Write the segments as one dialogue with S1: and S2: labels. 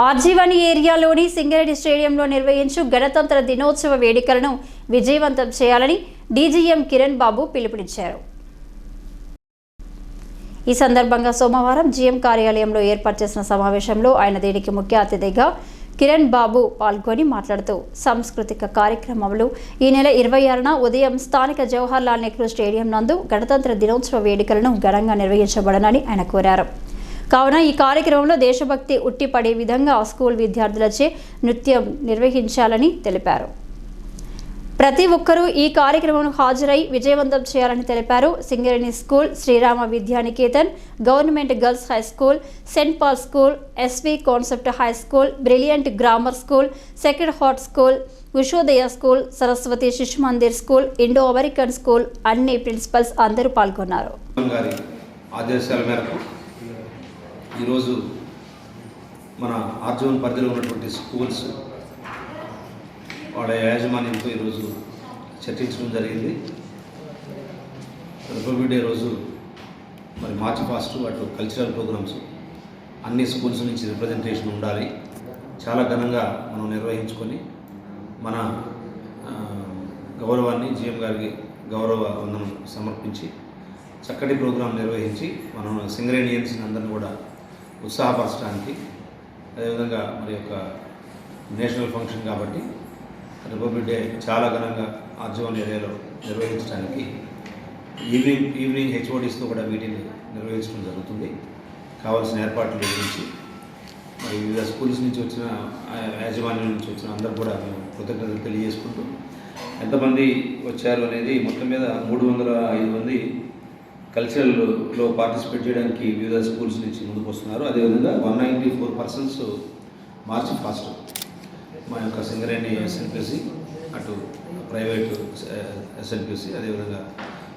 S1: ఆర్జీవని ఏరియాలోని సింగరేణి స్టేడియంలో నిర్వహించు గణతంత్ర దినోత్సవ వేడుకలను విజయవంతం చేయాలని డీజీఎం కిరణ్ బాబు పిలుపునిచ్చారు. ఈ సందర్భంగా సోమవారం జీఎం కార్యాలయంలో ఏర్పాటు చేసిన సమావేశంలో ఆయన దీనికి ముఖ్య అతిథిగా కిరణ్ బాబు పాల్గొని మాట్లాడుతూ సాంస్కృతిక కార్యక్రమంలో ఈ నెల 26న ఉదయం స్థానిక జవహర్ లాల్ నెహ్రూ స్టేడియం నందు గణతంత్ర దినోత్సవ వేడుకలను ఘనంగా నిర్వహించబడనని ఆయన కోరారు. కావున ఈ కార్యక్రమంలో దేశభక్తి ఉట్టిపడే విధంగా స్కూల్ విద్యార్థులచే నృత్యం నిర్వహించాలని తెలిపారు. ప్రతి ఒక్కరూ ఈ కార్యక్రమం హాజరై విజయవంతం చేయాలని తెలిపారు. Singareni school, Srirama Vidyaniketan, government girls high school, saint Paul school, SV concept high school, brilliant grammar school, sacred heart school, Ushodaya school, Saraswati Shishu Mandir school, Indo American school అన్ని ప్రిన్సిపల్స్ అందరూ పాల్గొన్నారు.
S2: ఆదేశాల మేరకు ఈరోజు మన ఆర్జీవన్ పరిధిలో ఉన్నటువంటి స్కూల్స్ వాళ్ళ యాజమాన్యంతో ఈరోజు చర్చించడం జరిగింది. రిపబ్లిక్ డే రోజు మరి మార్చి ఫస్ట్ అటు కల్చరల్ ప్రోగ్రామ్స్ అన్ని స్కూల్స్ నుంచి రిప్రజెంటేషన్ ఉండాలి, చాలా ఘనంగా మనం నిర్వహించుకొని మన గౌరవాన్ని జీఎం గారికి గౌరవ వందనం సమర్పించి చక్కటి ప్రోగ్రాం నిర్వహించి మనం సింగరేణియన్స్ అందరిని కూడా ఉత్సాహపరచడానికి, అదేవిధంగా మరి యొక్క నేషనల్ ఫంక్షన్ కాబట్టి రిపబ్లిక్ డే చాలా ఘనంగా ఆర్జీవన్ ఏరియాలో నిర్వహించడానికి ఈవినింగ్ హెచ్ఓడీస్తో కూడా మీటింగ్ నిర్వహించడం జరుగుతుంది. కావాల్సిన ఏర్పాట్ల గురించి మరి వివిధ స్కూల్స్ నుంచి వచ్చిన యాజమాన్యం నుంచి వచ్చిన అందరూ కూడా మేము కృతజ్ఞతలు తెలియజేసుకుంటూ, ఎంతమంది వచ్చారు అనేది మొత్తం మీద 305 మంది కల్చరల్లో పార్టిసిపేట్ చేయడానికి వివిధ స్కూల్స్ నుంచి ముందుకు వస్తున్నారు. అదేవిధంగా 194 పర్సన్స్ మార్చి ఫస్ట్ మా యొక్క సింగరేణి ఎస్ఎన్పిసి, అటు ప్రైవేట్ ఎస్ఎన్పిసి, అదేవిధంగా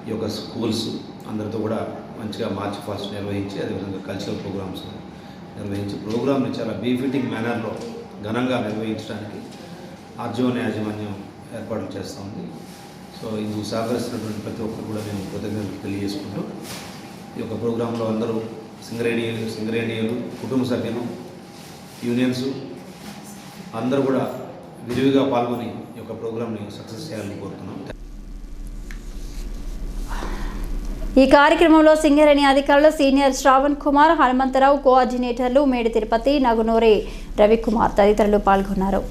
S2: ఈ యొక్క స్కూల్స్ అందరితో కూడా మంచిగా మార్చి ఫస్ట్ నిర్వహించి, అదేవిధంగా కల్చరల్ ప్రోగ్రామ్స్ నిర్వహించి ప్రోగ్రామ్ని చాలా బీఫిటింగ్ మేనర్లో ఘనంగా నిర్వహించడానికి ఆర్జీవన్ యాజమాన్యం ఏర్పాట్లు చేస్తూ ఉంది. సో ఇందుకు సహకరిస్తున్నటువంటి ప్రతి ఒక్కరు కూడా మేము కృతజ్ఞతలు తెలియజేసుకుంటూ, ఈ యొక్క ప్రోగ్రాంలో అందరూ సింగరేణియులు, కుటుంబ సభ్యులు, యూనియన్స్ అందరూ కూడా విరివిగా పాల్గొని ఈ యొక్క ప్రోగ్రాంని సక్సెస్ చేయాలని కోరుతున్నాం.
S1: ఈ కార్యక్రమంలో సింగరేణి అధికారులు సీనియర్ శ్రావణ్ కుమార్, హనుమంతరావు, కోఆర్డినేటర్లు మేడి తిరుపతి, నగునూరి రవికుమార్ తదితరులు పాల్గొన్నారు.